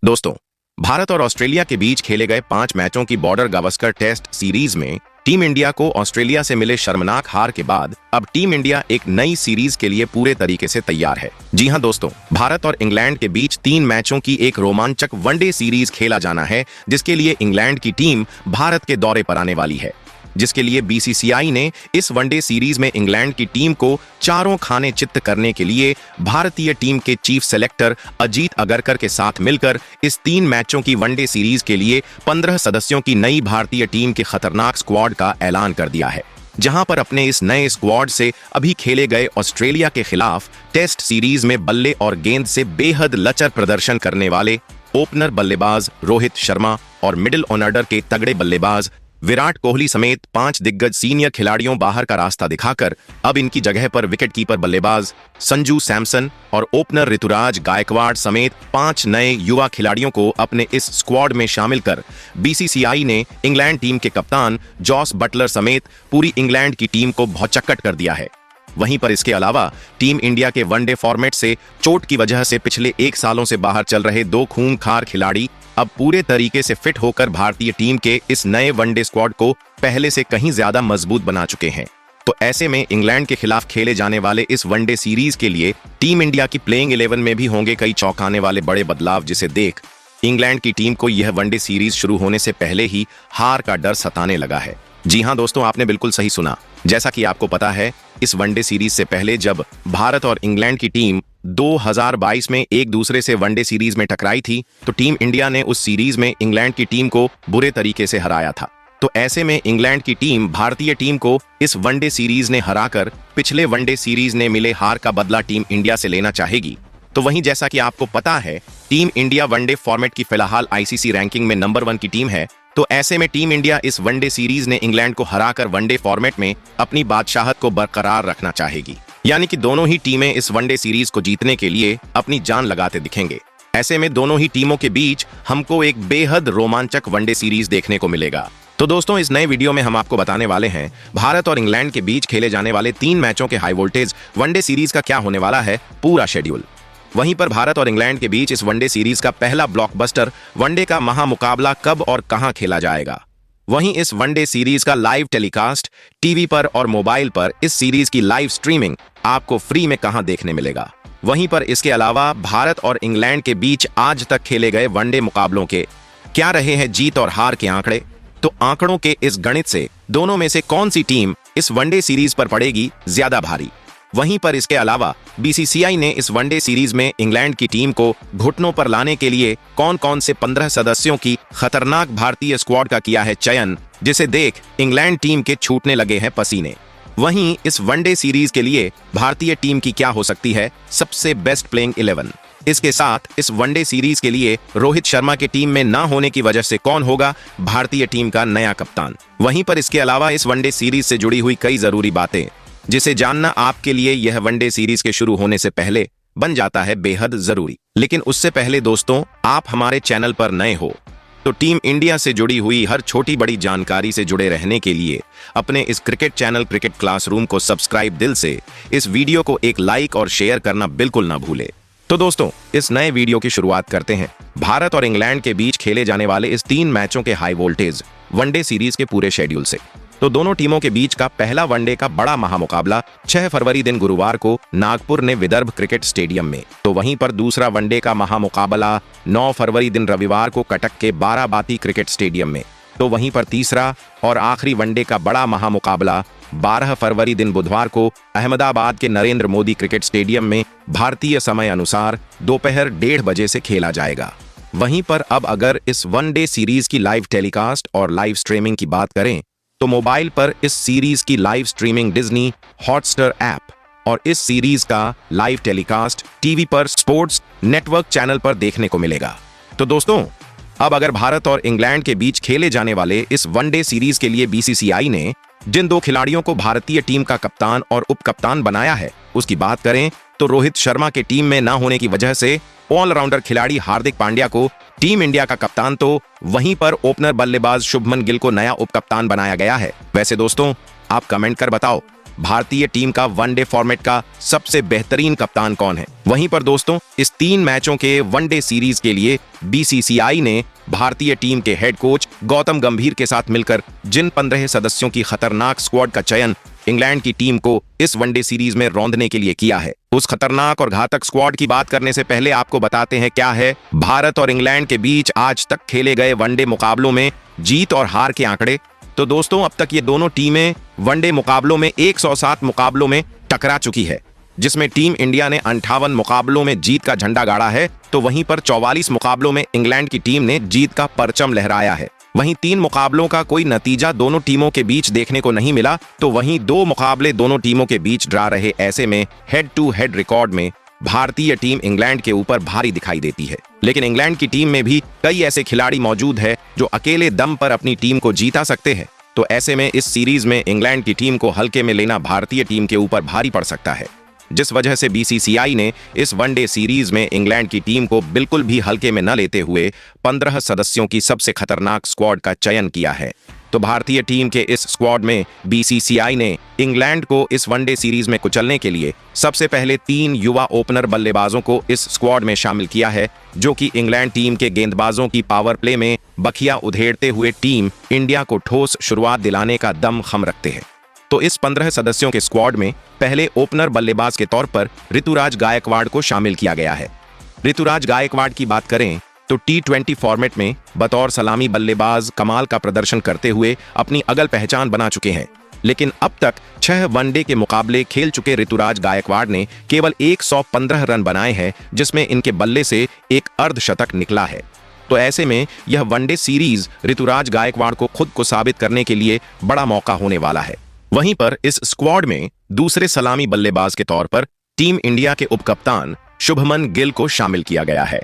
दोस्तों, भारत और ऑस्ट्रेलिया के बीच खेले गए 5 मैचों की बॉर्डर गावस्कर टेस्ट सीरीज में टीम इंडिया को ऑस्ट्रेलिया से मिले शर्मनाक हार के बाद अब टीम इंडिया एक नई सीरीज के लिए पूरे तरीके से तैयार है। जी हां दोस्तों, भारत और इंग्लैंड के बीच 3 मैचों की एक रोमांचक वनडे सीरीज खेला जाना है, जिसके लिए इंग्लैंड की टीम भारत के दौरे पर आने वाली है। जिसके लिए बीसीसीआई ने इस वनडे सीरीज में इंग्लैंड की टीम को चारों खाने चित्त करने के लिए भारतीय टीम के चीफ सेलेक्टर अजीत अगरकर के साथ मिलकर इस 3 मैचों की वनडे सीरीज के लिए 15 सदस्यों की नई भारतीय टीम के खतरनाक स्क्वाड का ऐलान कर दिया है। जहां पर अपने इस नए स्क्वाड से अभी खेले गए ऑस्ट्रेलिया के खिलाफ टेस्ट सीरीज में बल्ले और गेंद से बेहद लचर प्रदर्शन करने वाले ओपनर बल्लेबाज रोहित शर्मा और मिडिल ऑर्डर के तगड़े बल्लेबाज विराट कोहली समेत 5 दिग्गज सीनियर खिलाड़ियों बाहर का रास्ता दिखाकर अब इनकी जगह पर विकेटकीपर बल्लेबाज संजू सैमसन और ओपनर ऋतुराज गायकवाड़ समेत 5 नए युवा खिलाड़ियों को अपने इस स्क्वाड में शामिल कर बीसीसीआई ने इंग्लैंड टीम के कप्तान जॉस बटलर समेत पूरी इंग्लैंड की टीम को भौचक्कट कर दिया है। वहीं पर इसके अलावा टीम इंडिया के वनडे फॉर्मेट से चोट की वजह से पिछले 1 सालों से बाहर चल रहे 2 खूंखार खिलाड़ी अब पूरे तरीके से फिट होकर भारतीय टीम के इस नए वनडे स्क्वाड को पहले से कहीं ज्यादा मजबूत बना चुके हैं। तो ऐसे में इंग्लैंड के खिलाफ खेले जाने वाले इस वनडे सीरीज के लिए टीम इंडिया की प्लेइंग 11 में भी होंगे कई चौंकाने वाले बड़े बदलाव, जिसे देख इंग्लैंड की टीम को यह वनडे सीरीज शुरू होने से पहले ही हार का डर सताने लगा है। जी हां दोस्तों, आपने बिल्कुल सही सुना। जैसा कि आपको पता है, इस वनडे सीरीज से पहले जब भारत और इंग्लैंड की टीम 2022 में एक दूसरे से वनडे सीरीज में टकराई थी, तो टीम इंडिया ने उस सीरीज में इंग्लैंड की टीम को बुरे तरीके से हराया था। तो ऐसे में इंग्लैंड की टीम भारतीय टीम को इस वनडे सीरीज ने हराकर पिछले वनडे सीरीज ने मिले हार का बदला टीम इंडिया से लेना चाहेगी। तो वहीं जैसा कि आपको पता है, टीम इंडिया वनडे फॉर्मेट की फिलहाल आईसीसी रैंकिंग में नंबर 1 की टीम है। तो ऐसे में टीम इंडिया इस वनडे सीरीज ने इंग्लैंड को हराकर वनडे फॉर्मेट में अपनी बादशाहत को बरकरार रखना चाहेगी। यानी कि दोनों ही टीमें इस वनडे सीरीज को जीतने के लिए अपनी जान लगाते दिखेंगे। ऐसे में दोनों ही टीमों के बीच हमको एक बेहद रोमांचक वनडे सीरीज देखने को मिलेगा। तो दोस्तों, इस नए वीडियो में हम आपको बताने वाले हैं भारत और इंग्लैंड के बीच खेले जाने वाले 3 मैचों के हाई वोल्टेज वनडे सीरीज का क्या होने वाला है पूरा शेड्यूल। वहीं पर भारत और इंग्लैंड के बीच इस वनडे सीरीज का पहला ब्लॉकबस्टर वनडे का महामुकाबला कब और कहां खेला जाएगा। वहीं इस वनडे सीरीज का लाइव टेलीकास्ट टीवी पर और मोबाइल पर इस सीरीज की लाइव स्ट्रीमिंग आपको फ्री में कहां देखने मिलेगा। वहीं पर इसके अलावा भारत और इंग्लैंड के बीच आज तक खेले गए वनडे मुकाबलों के क्या रहे हैं जीत और हार के आंकड़े। तो आंकड़ों के इस गणित से दोनों में से कौन सी टीम इस वनडे सीरीज पर पड़ेगी ज्यादा भारी। वहीं पर इसके अलावा बीसीसीआई ने इस वनडे सीरीज में इंग्लैंड की टीम को घुटनों पर लाने के लिए कौन कौन से 15 सदस्यों की खतरनाक भारतीय स्क्वाड का किया है चयन, जिसे देख इंग्लैंड टीम के छूटने लगे हैं पसीने। वहीं इस वनडे सीरीज के लिए भारतीय टीम की क्या हो सकती है सबसे बेस्ट प्लेइंग 11। इसके साथ इस वनडे सीरीज के लिए रोहित शर्मा के टीम में न होने की वजह से कौन होगा भारतीय टीम का नया कप्तान। वहीं पर इसके अलावा इस वनडे सीरीज से जुड़ी हुई कई जरूरी बातें, जिसे जानना आपके लिए यह वनडे सीरीज के शुरू होने से पहले बन जाता है बेहद जरूरी। लेकिन उससे पहले दोस्तों, आप हमारे चैनल पर नए हो तो टीम इंडिया से जुड़ी हुई हर छोटी बड़ी जानकारी से जुड़े रहने के लिए अपने इस क्रिकेट चैनल क्रिकेट क्लासरूम को सब्सक्राइब दिल से, इस वीडियो को एक लाइक और शेयर करना बिल्कुल ना भूले। तो दोस्तों, इस नए वीडियो की शुरुआत करते हैं भारत और इंग्लैंड के बीच खेले जाने वाले इस 3 मैचों के हाई वोल्टेज वनडे सीरीज के पूरे शेड्यूल से। तो दोनों टीमों के बीच का पहला वनडे का बड़ा महामुकाबला 6 फरवरी दिन गुरुवार को नागपुर ने विदर्भ क्रिकेट स्टेडियम में। तो वहीं पर दूसरा वनडे का महामुकाबला 9 फरवरी दिन रविवार को कटक के बाराबाती क्रिकेट स्टेडियम में। तो वहीं पर तीसरा और आखिरी वनडे का बड़ा महामुकाबला 12 फरवरी दिन बुधवार को अहमदाबाद के नरेंद्र मोदी क्रिकेट स्टेडियम में भारतीय समय अनुसार दोपहर 1:30 बजे से खेला जाएगा। वहीं पर अब अगर इस वनडे सीरीज की लाइव टेलीकास्ट और लाइव स्ट्रीमिंग की बात करें, तो मोबाइल पर इस सीरीज की live streaming Disney Hotstar app और इस सीरीज का लाइव टेलीकास्ट टीवी पर स्पोर्ट्स नेटवर्क चैनल पर देखने को मिलेगा। तो दोस्तों, अब अगर भारत और इंग्लैंड के बीच खेले जाने वाले इस वनडे सीरीज के लिए बीसीसीआई ने जिन 2 खिलाड़ियों को भारतीय टीम का कप्तान और उप कप्तान बनाया है उसकी बात करें, तो रोहित शर्मा के टीम में न होने की वजह से ऑलराउंडर खिलाड़ी हार्दिक पांड्या को टीम इंडिया का कप्तान, तो वहीं पर ओपनर बल्लेबाज शुभमन गिल को नया उप कप्तान बनाया गया है। वैसे दोस्तों, आप कमेंट कर बताओ भारतीय टीम का वनडे फॉर्मेट का सबसे बेहतरीन कप्तान कौन है। वहीं पर दोस्तों, इस 3 मैचों के वनडे सीरीज के लिए बीसीसीआई ने भारतीय टीम के हेड कोच गौतम गंभीर के साथ मिलकर जिन 15 सदस्यों की खतरनाक स्क्वाड का चयन इंग्लैंड की टीम को इस वनडे सीरीज में रौंदने के लिए किया है, उस खतरनाक और घातक स्क्वाड की बात करने से पहले आपको बताते हैं क्या है भारत और इंग्लैंड के बीच आज तक खेले गए वनडे मुकाबलों में जीत और हार के आंकड़े। तो दोस्तों, अब तक ये दोनों टीमें वनडे मुकाबलों में 107 मुकाबलों में टकरा चुकी है, जिसमें टीम इंडिया ने 58 मुकाबलों में जीत का झंडा गाड़ा है, तो वहीं पर 44 मुकाबलों में इंग्लैंड की टीम ने जीत का परचम लहराया है। वहीं 3 मुकाबलों का कोई नतीजा दोनों टीमों के बीच देखने को नहीं मिला, तो वहीं 2 मुकाबले दोनों टीमों के बीच ड्रा रहे। ऐसे में हेड टू हेड रिकॉर्ड में भारतीय टीम इंग्लैंड के ऊपर भारी दिखाई देती है। लेकिन इंग्लैंड की टीम में भी कई ऐसे खिलाड़ी मौजूद है जो अकेले दम पर अपनी टीम को जीता सकते हैं, तो ऐसे में इस सीरीज में इंग्लैंड की टीम को हल्के में लेना भारतीय टीम के ऊपर भारी पड़ सकता है, जिस वजह से बीसीसीआई ने इस वनडे सीरीज में इंग्लैंड की टीम को बिल्कुल भी हल्के में न लेते हुए 15 सदस्यों की सबसे खतरनाक स्क्वाड का चयन किया है। तो भारतीय टीम के इस स्क्वाड में बीसीसीआई ने इंग्लैंड को इस वनडे सीरीज में कुचलने के लिए सबसे पहले 3 युवा ओपनर बल्लेबाजों को इस स्क्वाड में शामिल किया है, जो कि इंग्लैंड टीम के गेंदबाजों की पावर प्ले में बखिया उधेड़ते हुए टीम इंडिया को ठोस शुरुआत दिलाने का दमखम रखते हैं। तो इस 15 सदस्यों के स्क्वाड में पहले ओपनर बल्लेबाज के तौर पर ऋतुराज गायकवाड़ को शामिल किया गया है। ऋतुराज गायकवाड़ की बात करें तो T20 फॉर्मेट में बतौर सलामी बल्लेबाज कमाल का प्रदर्शन करते हुए अपनी अगल पहचान बना चुके हैं, लेकिन अब तक 6 वनडे के मुकाबले खेल चुके ऋतुराज गायकवाड़ ने केवल 115 रन बनाए हैं, जिसमें इनके बल्ले से एक अर्धशतक निकला है। तो ऐसे में यह वनडे सीरीज ऋतुराज गायकवाड़ को खुद को साबित करने के लिए बड़ा मौका होने वाला है। वहीं पर इस स्क्वाड में दूसरे सलामी बल्लेबाज के तौर पर टीम इंडिया के उपकप्तान शुभमन गिल को शामिल किया गया है,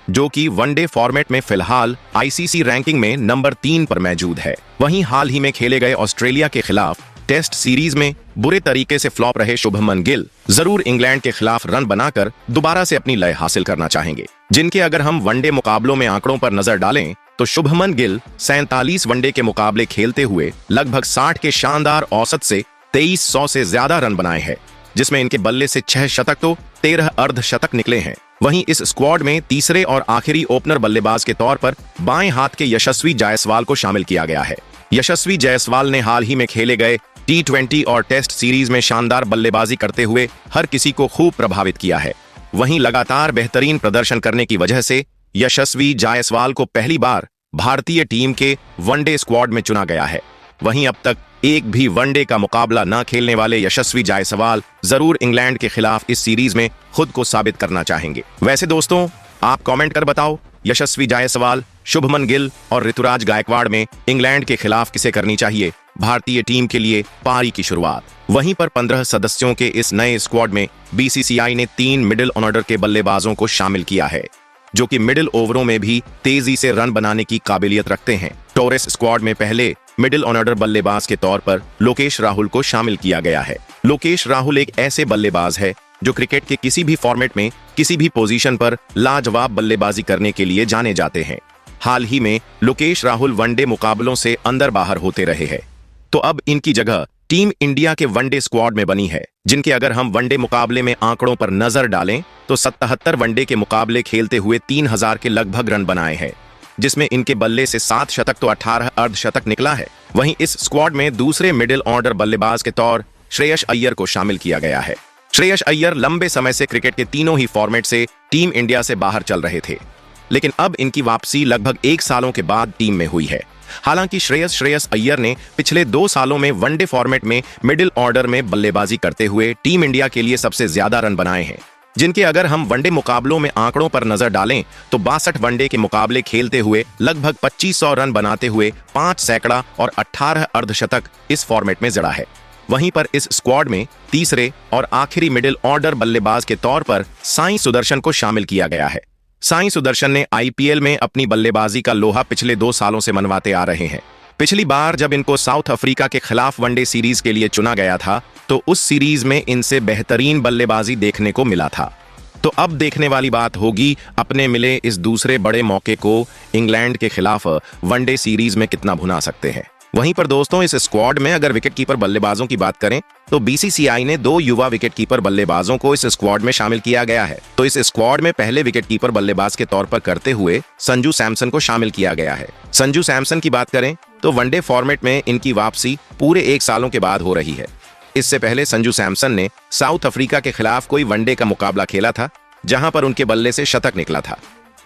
जो कि वनडे फॉर्मेट में फिलहाल आईसीसी रैंकिंग में नंबर 3 पर मौजूद है। वहीं हाल ही में खेले गए ऑस्ट्रेलिया के खिलाफ टेस्ट सीरीज में बुरे तरीके से फ्लॉप रहे शुभमन गिल जरूर इंग्लैंड के खिलाफ रन बनाकर दोबारा से अपनी लय हासिल करना चाहेंगे, जिनके अगर हम वनडे मुकाबलों में आंकड़ों पर नजर डालें तो शुभमन गिल 47 वनडे के मुकाबले खेलते हुए लगभग 60 के शानदार औसत से 2300 से ज्यादा रन बनाए हैं, जिसमें इनके बल्ले से 6 शतक तो 13 अर्धशतक निकले हैं। वहीं इस स्क्वाड में तीसरे और आखिरी ओपनर बल्लेबाज के तौर पर बाएं हाथ के यशस्वी जायसवाल को शामिल किया गया है। यशस्वी जायसवाल ने हाल ही में खेले गए T20 और टेस्ट सीरीज में शानदार बल्लेबाजी करते हुए हर किसी को खूब प्रभावित किया है। वहीं लगातार बेहतरीन प्रदर्शन करने की वजह से यशस्वी जायसवाल को पहली बार भारतीय टीम के वनडे स्क्वाड में चुना गया है। वहीं अब तक एक भी वनडे का मुकाबला न खेलने वाले यशस्वी जायसवाल जरूर इंग्लैंड के खिलाफ इस सीरीज में खुद को साबित करना चाहेंगे। वैसे दोस्तों, आप कमेंट कर बताओ, यशस्वी जायसवाल, शुभमन गिल और ऋतुराज गायकवाड़ में इंग्लैंड के खिलाफ किसे करनी चाहिए भारतीय टीम के लिए पारी की शुरुआत। वहीं पर 15 सदस्यों के इस नए स्क्वाड में बीसीसीआई ने 3 मिडिल ऑर्डर के बल्लेबाजों को शामिल किया है, जो कि मिडिल ओवरों में भी तेजी से रन बनाने की काबिलियत रखते हैं। टोरेस स्क्वाड में पहले मिडिल ऑर्डर बल्लेबाज के तौर पर लोकेश राहुल को शामिल किया गया है। लोकेश राहुल एक ऐसे बल्लेबाज है जो क्रिकेट के किसी भी फॉर्मेट में किसी भी पोजीशन पर लाजवाब बल्लेबाजी करने के लिए जाने जाते हैं। हाल ही में लोकेश राहुल वनडे मुकाबलों से अंदर बाहर होते रहे हैं, तो अब इनकी जगह टीम इंडिया के वनडे स्क्वाड में बनी है, जिनके अगर हम वनडे मुकाबले में आंकड़ों पर नजर डालें तो 77 वनडे के मुकाबले खेलते हुए 3000 के लगभग रन बनाए हैं, जिसमें इनके बल्ले से 7 शतक तो 18 अर्धशतक निकला है। वहीं इस स्क्वाड में दूसरे मिडिल ऑर्डर बल्लेबाज के तौर श्रेयस अय्यर को शामिल किया गया है। श्रेयस अय्यर लंबे समय से क्रिकेट के तीनों ही फॉर्मेट से टीम इंडिया से बाहर चल रहे थे, लेकिन अब इनकी वापसी लगभग 1 सालों के बाद टीम में हुई है। हालांकि श्रेयस अय्यर ने पिछले 2 सालों में वनडे फॉर्मेट में मिडिल ऑर्डर में बल्लेबाजी करते हुए टीम इंडिया के लिए सबसे ज्यादा रन बनाए हैं, जिनके अगर हम वनडे मुकाबलों में आंकड़ों पर नजर डालें तो 62 वनडे के मुकाबले खेलते हुए लगभग 2500 रन बनाते हुए 5 सैकड़ा और 18 अर्धशतक इस फॉर्मेट में जड़ा है। वहीं पर इस स्क्वाड में तीसरे और आखिरी मिडिल ऑर्डर बल्लेबाज के तौर पर साई सुदर्शन को शामिल किया गया है। साई सुदर्शन ने आईपीएल में अपनी बल्लेबाजी का लोहा पिछले 2 सालों से मनवाते आ रहे हैं। पिछली बार जब इनको साउथ अफ्रीका के खिलाफ वनडे सीरीज के लिए चुना गया था तो उस सीरीज में इनसे बेहतरीन बल्लेबाजी देखने को मिला था। तो अब देखने वाली बात होगी अपने मिले इस दूसरे बड़े मौके को इंग्लैंड के खिलाफ वनडे सीरीज में कितना भुना सकते हैं। वहीं पर दोस्तों इस स्क्वाड में अगर विकेटकीपर बल्लेबाजों की बात करें तो बीसीसीआई ने 2 युवा विकेटकीपर बल्लेबाजों को इस स्क्वाड में शामिल किया गया है। तो इस स्क्वाड में पहले विकेटकीपर बल्लेबाज के तौर पर करते हुए संजू सैमसन को शामिल किया गया है। संजू सैमसन की बात करें तो वनडे फॉर्मेट में इनकी वापसी पूरे 1 सालों के बाद हो रही है। इससे पहले संजू सैमसन ने साउथ अफ्रीका के खिलाफ कोई वनडे का मुकाबला खेला था, जहां पर उनके बल्ले से शतक निकला था।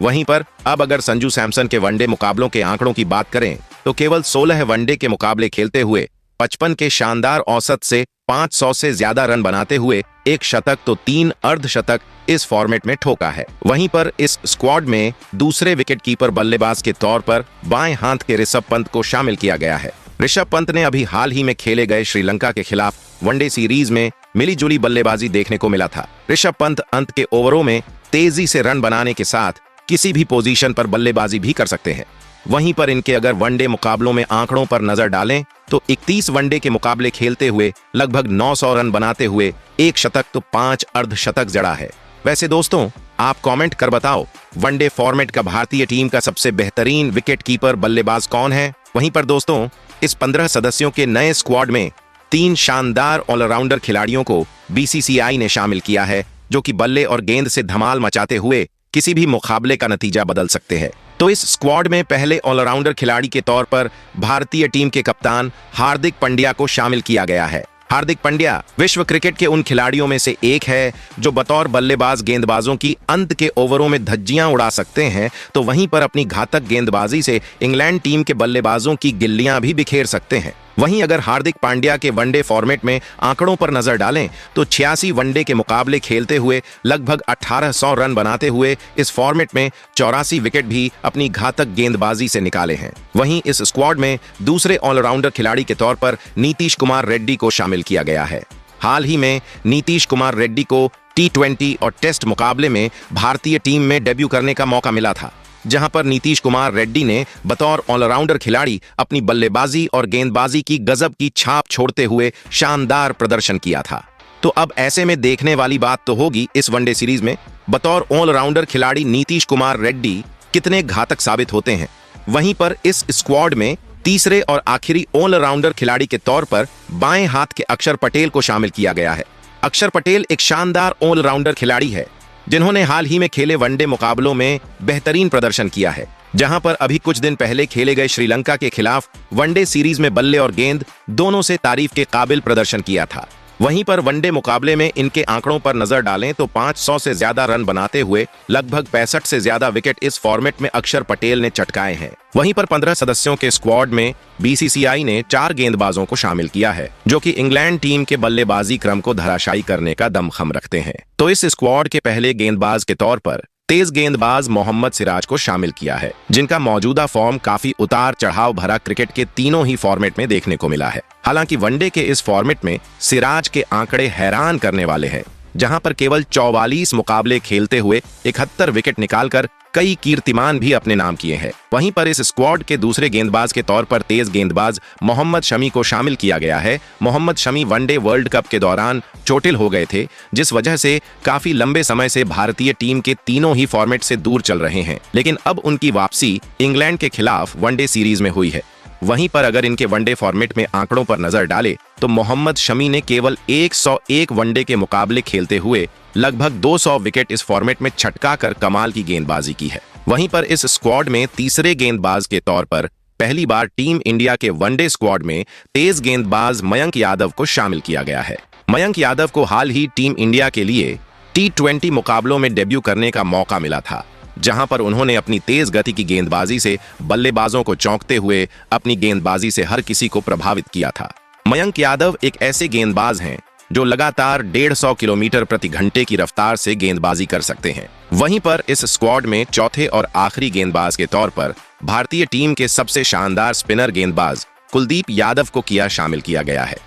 वहीं पर अब अगर संजू सैमसन के वनडे मुकाबलों के आंकड़ों की बात करें तो केवल 16 वनडे के मुकाबले खेलते हुए 55 के शानदार औसत से 500 से ज्यादा रन बनाते हुए 1 शतक तो 3 अर्धशतक इस फॉर्मेट में ठोका है। वहीं पर इस स्क्वाड में दूसरे विकेटकीपर बल्लेबाज के तौर पर बाएं हाथ के ऋषभ पंत को शामिल किया गया है। ऋषभ पंत ने अभी हाल ही में खेले गए श्रीलंका के खिलाफ वनडे सीरीज में मिलीजुली बल्लेबाजी देखने को मिला था। ऋषभ पंत अंत के ओवरों में तेजी से रन बनाने के साथ किसी भी पोजीशन पर बल्लेबाजी भी कर सकते हैं। वहीं पर इनके अगर वनडे मुकाबलों में आंकड़ों पर नजर डालें तो 31 वनडे के मुकाबले खेलते हुए लगभग 900 रन बनाते हुए 1 शतक तो 5 अर्धशतक जड़ा है। वैसे दोस्तों आप कमेंट कर बताओ वनडे फॉर्मेट का भारतीय टीम का सबसे बेहतरीन विकेटकीपर बल्लेबाज कौन है। वहीं पर दोस्तों इस 15 सदस्यों के नए स्क्वाड में 3 शानदार ऑलराउंडर खिलाड़ियों को बीसीसीआई ने शामिल किया है, जो कि बल्ले और गेंद से धमाल मचाते हुए किसी भी मुकाबले का नतीजा बदल सकते हैं। तो इस स्क्वाड में पहले ऑलराउंडर खिलाड़ी के तौर पर भारतीय टीम के कप्तान हार्दिक पांड्या को शामिल किया गया है। हार्दिक पांड्या विश्व क्रिकेट के उन खिलाड़ियों में से एक है जो बतौर बल्लेबाज गेंदबाजों की अंत के ओवरों में धज्जियां उड़ा सकते हैं, तो वहीं पर अपनी घातक गेंदबाजी से इंग्लैंड टीम के बल्लेबाजों की गिल्लियां भी बिखेर सकते हैं। वहीं अगर हार्दिक पांड्या के वनडे फॉर्मेट में आंकड़ों पर नजर डालें तो 86 वनडे के मुकाबले खेलते हुए लगभग 1800 रन बनाते हुए इस फॉर्मेट में 84 विकेट भी अपनी घातक गेंदबाजी से निकाले हैं। वहीं इस स्क्वाड में दूसरे ऑलराउंडर खिलाड़ी के तौर पर नीतीश कुमार रेड्डी को शामिल किया गया है। हाल ही में नीतीश कुमार रेड्डी को T20 और टेस्ट मुकाबले में भारतीय टीम में डेब्यू करने का मौका मिला था, जहां पर नीतीश कुमार रेड्डी ने बतौर ऑलराउंडर खिलाड़ी अपनी बल्लेबाजी और गेंदबाजी की गजब की छाप छोड़ते हुए शानदार प्रदर्शन किया था। तो अब ऐसे में देखने वाली बात तो होगी इस वनडे सीरीज में बतौर ऑलराउंडर खिलाड़ी नीतीश कुमार रेड्डी कितने घातक साबित होते हैं। वहीं पर इस स्क्वाड में तीसरे और आखिरी ऑलराउंडर खिलाड़ी के तौर पर बाएं हाथ के अक्षर पटेल को शामिल किया गया है। अक्षर पटेल एक शानदार ऑलराउंडर खिलाड़ी है जिन्होंने हाल ही में खेले वनडे मुकाबलों में बेहतरीन प्रदर्शन किया है, जहां पर अभी कुछ दिन पहले खेले गए श्रीलंका के खिलाफ वनडे सीरीज में बल्ले और गेंद दोनों से तारीफ के काबिल प्रदर्शन किया था। वहीं पर वनडे मुकाबले में इनके आंकड़ों पर नजर डालें तो 500 से ज्यादा रन बनाते हुए लगभग 65 से ज्यादा विकेट इस फॉर्मेट में अक्षर पटेल ने चटकाए हैं। वहीं पर 15 सदस्यों के स्क्वाड में बीसीसीआई ने 4 गेंदबाजों को शामिल किया है जो कि इंग्लैंड टीम के बल्लेबाजी क्रम को धराशायी करने का दमखम रखते हैं। तो इस स्क्वाड के पहले गेंदबाज के तौर पर तेज गेंदबाज मोहम्मद सिराज को शामिल किया है, जिनका मौजूदा फॉर्म काफी उतार चढ़ाव भरा क्रिकेट के तीनों ही फॉर्मेट में देखने को मिला है। हालांकि वनडे के इस फॉर्मेट में सिराज के आंकड़े हैरान करने वाले हैं, जहां पर केवल 44 मुकाबले खेलते हुए 71 विकेट निकालकर कई कीर्तिमान भी अपने नाम किए हैं। वहीं पर इस स्क्वाड के दूसरे गेंदबाज के तौर पर तेज गेंदबाज मोहम्मद शमी को शामिल किया गया है। Mohammed Shami one day World Cup के दौरान चोटिल हो गए थे, जिस वजह से काफी लंबे समय से भारतीय टीम के तीनों ही फॉर्मेट से दूर चल रहे हैं, लेकिन अब उनकी वापसी इंग्लैंड के खिलाफ वनडे सीरीज में हुई है। वहीं पर अगर इनके वनडे फॉर्मेट में आंकड़ों पर नजर डाले तो मोहम्मद शमी ने केवल 101 वनडे के मुकाबले खेलते हुए लगभग 200 विकेट इस फॉर्मेट में छटका कर कमाल की गेंदबाजी की है। वहीं पर इस स्क्वाड में तीसरे गेंदबाज के तौर पर पहली बार टीम इंडिया के वनडे स्क्वाड में तेज गेंदबाज मयंक यादव को शामिल किया गया है। मयंक यादव को हाल ही टीम इंडिया के लिए T20 मुकाबलों में डेब्यू करने का मौका मिला था, जहां पर उन्होंने अपनी तेज गति की गेंदबाजी से बल्लेबाजों को चौंकते हुए अपनी गेंदबाजी से हर किसी को प्रभावित किया था। मयंक यादव एक ऐसे गेंदबाज हैं जो लगातार 150 किलोमीटर प्रति घंटे की रफ्तार से गेंदबाजी कर सकते हैं। वहीं पर इस स्क्वाड में चौथे और आखिरी गेंदबाज के तौर पर भारतीय टीम के सबसे शानदार स्पिनर गेंदबाज कुलदीप यादव को शामिल किया गया है।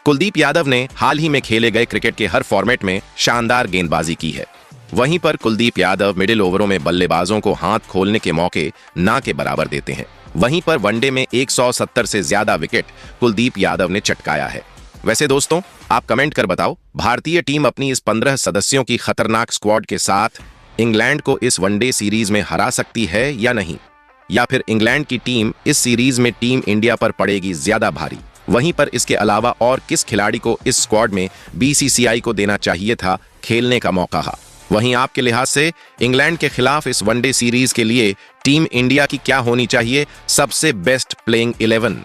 कुलदीप यादव ने हाल ही में खेले गए क्रिकेट के हर फॉर्मेट में शानदार गेंदबाजी की है। वहीं पर कुलदीप यादव मिडिल ओवरों में बल्लेबाजों को हाथ खोलने के मौके ना के बराबर देते हैं। वहीं पर वनडे में 170 से ज्यादा विकेट कुलदीप यादव ने चटकाया है। वैसे दोस्तों आप कमेंट कर बताओ भारतीय टीम अपनी इस 15 सदस्यों की खतरनाक स्क्वाड के साथ इंग्लैंड को इस वनडे सीरीज में हरा सकती है या नहीं। या फिर इंग्लैंड की टीम इस सीरीज में टीम इंडिया पर पड़ेगी ज्यादा भारी। वहीं पर इसके अलावा और किस खिलाड़ी को इस स्क्वाड में बीसीसीआई को देना चाहिए था खेलने का मौका? वहीं आपके लिहाज से इंग्लैंड के खिलाफ इस वनडे सीरीज के लिए टीम इंडिया की क्या होनी चाहिए सबसे बेस्ट प्लेइंग 11?